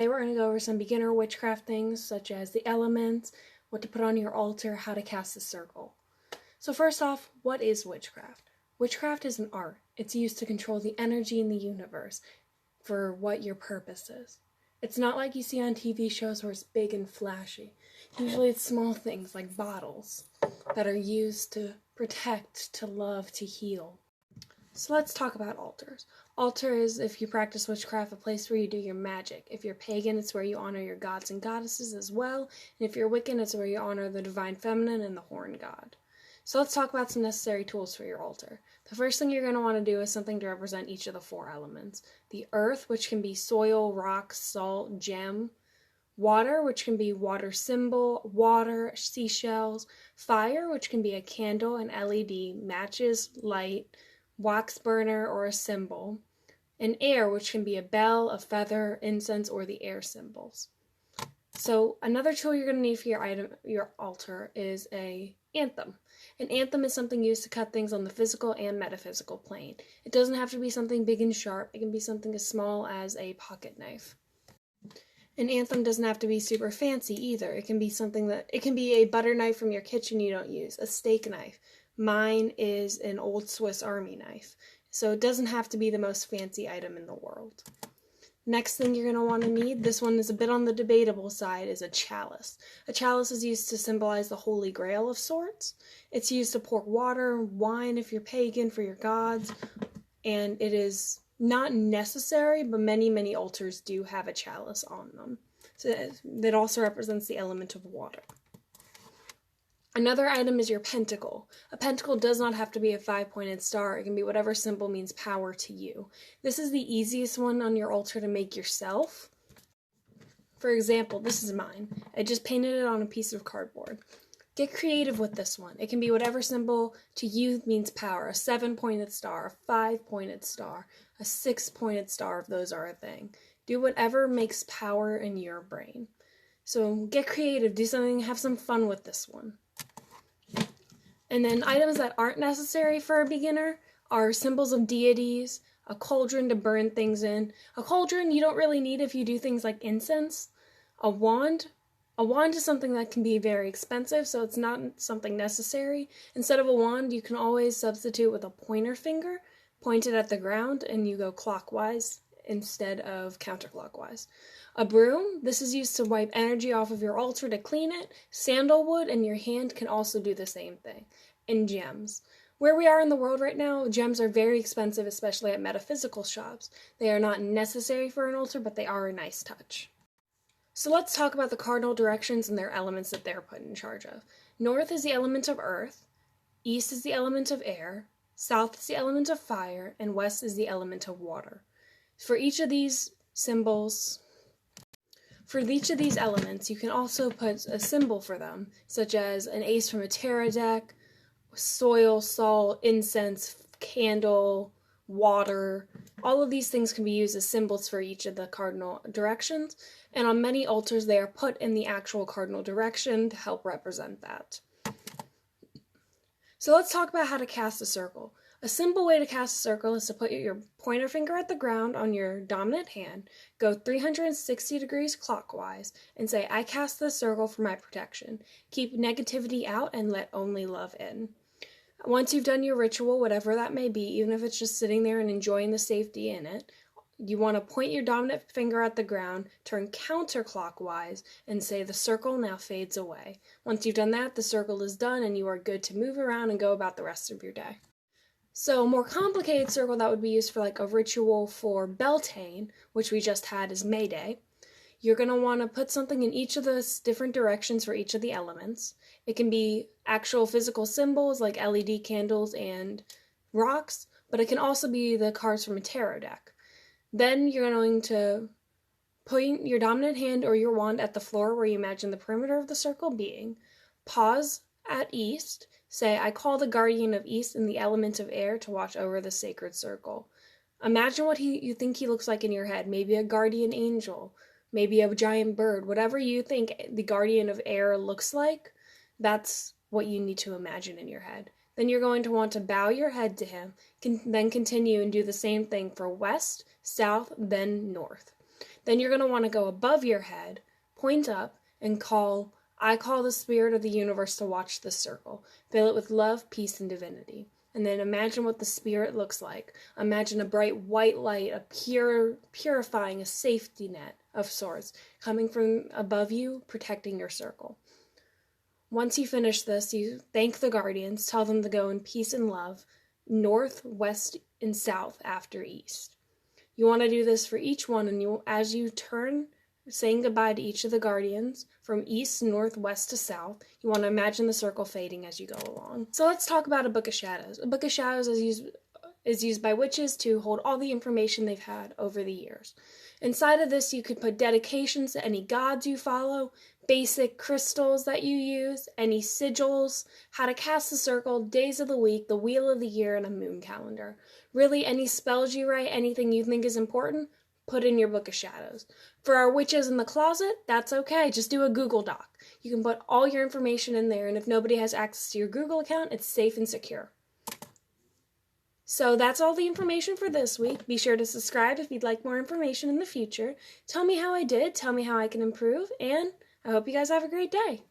Today we're going to go over some beginner witchcraft things such as the elements, what to put on your altar, how to cast a circle. So first off, what is witchcraft? Witchcraft is an art. It's used to control the energy in the universe for what your purpose is. It's not like you see on TV shows where it's big and flashy. Usually it's small things like bottles that are used to protect, to love, to heal. So let's talk about altars. Altar is, if you practice witchcraft, a place where you do your magic. If you're pagan, it's where you honor your gods and goddesses as well. And if you're Wiccan, it's where you honor the divine feminine and the horn god. So let's talk about some necessary tools for your altar. The first thing you're going to want to do is something to represent each of the four elements. The earth, which can be soil, rock, salt, gem. Water, which can be water symbol, water, seashells. Fire, which can be a candle, an LED, matches, light, wax burner, or a symbol, and air, which can be a bell, a feather, incense, or the air symbols. So another tool you're going to need for your altar is an anthem. An anthem is something used to cut things on the physical and metaphysical plane. It doesn't have to be something big and sharp. It can be something as small as a pocket knife. An anthem doesn't have to be super fancy either. It can be a butter knife from your kitchen you don't use, a steak knife. Mine is an old Swiss Army knife, so it doesn't have to be the most fancy item in the world. Next thing you're going to want to need, this one is a bit on the debatable side, is a chalice. A chalice is used to symbolize the Holy Grail of sorts. It's used to pour water, wine if you're pagan, for your gods, and it is not necessary, but many altars do have a chalice on them. So that also represents the element of water. Another item is your pentacle. A pentacle does not have to be a 5-pointed star. It can be whatever symbol means power to you. This is the easiest one on your altar to make yourself. For example, this is mine. I just painted it on a piece of cardboard. Get creative with this one. It can be whatever symbol to you means power. A 7-pointed star, a 5-pointed star, a 6-pointed star if those are a thing. Do whatever makes power in your brain. So get creative, do something, have some fun with this one. And then items that aren't necessary for a beginner are symbols of deities, a cauldron to burn things in. A cauldron you don't really need if you do things like incense. A wand is something that can be very expensive, so it's not something necessary. Instead of a wand, you can always substitute with a pointer finger, point it at the ground, and you go clockwise instead of counterclockwise. A broom, this is used to wipe energy off of your altar to clean it. Sandalwood in your hand can also do the same thing. And gems. Where we are in the world right now, gems are very expensive, especially at metaphysical shops. They are not necessary for an altar, but they are a nice touch. So let's talk about the cardinal directions and their elements that they're put in charge of. North is the element of earth, east is the element of air, south is the element of fire, and west is the element of water. For each of these elements, you can also put a symbol for them, such as an ace from a tarot deck, soil, salt, incense, candle, water. All of these things can be used as symbols for each of the cardinal directions, and on many altars they are put in the actual cardinal direction to help represent that. So let's talk about how to cast a circle. A simple way to cast a circle is to put your pointer finger at the ground on your dominant hand, go 360 degrees clockwise, and say, I cast this circle for my protection. Keep negativity out and let only love in. Once you've done your ritual, whatever that may be, even if it's just sitting there and enjoying the safety in it, you want to point your dominant finger at the ground, turn counterclockwise, and say the circle now fades away. Once you've done that, the circle is done and you are good to move around and go about the rest of your day. So a more complicated circle that would be used for like a ritual for Beltane, which we just had is May Day, you're going to want to put something in each of the different directions for each of the elements. It can be actual physical symbols like LED candles and rocks, but it can also be the cards from a tarot deck. Then you're going to point your dominant hand or your wand at the floor where you imagine the perimeter of the circle being. Pause at east. Say, I call the guardian of east and the element of air to watch over the sacred circle. Imagine what you think he looks like in your head. Maybe a guardian angel, maybe a giant bird. Whatever you think the guardian of air looks like, that's what you need to imagine in your head. Then you're going to want to bow your head to him, then continue and do the same thing for west, south, then north. Then you're going to want to go above your head, point up, and I call the spirit of the universe to watch this circle. Fill it with love, peace, and divinity. And then imagine what the spirit looks like. Imagine a bright white light, a purifying, a safety net of sorts, coming from above you, protecting your circle. Once you finish this, you thank the guardians, tell them to go in peace and love, north, west, and south after east. You want to do this for each one, and as you turn, saying goodbye to each of the guardians, from east, north, west to south, you want to imagine the circle fading as you go along. So let's talk about a Book of Shadows. A Book of Shadows is used by witches to hold all the information they've had over the years. Inside of this, you could put dedications to any gods you follow, basic crystals that you use, any sigils, how to cast the circle, days of the week, the wheel of the year, and a moon calendar. Really, any spells you write, anything you think is important, put in your Book of Shadows. For our witches in the closet, that's okay. Just do a Google Doc. You can put all your information in there, and if nobody has access to your Google account, it's safe and secure. So that's all the information for this week. Be sure to subscribe if you'd like more information in the future. Tell me how I did, tell me how I can improve, and I hope you guys have a great day.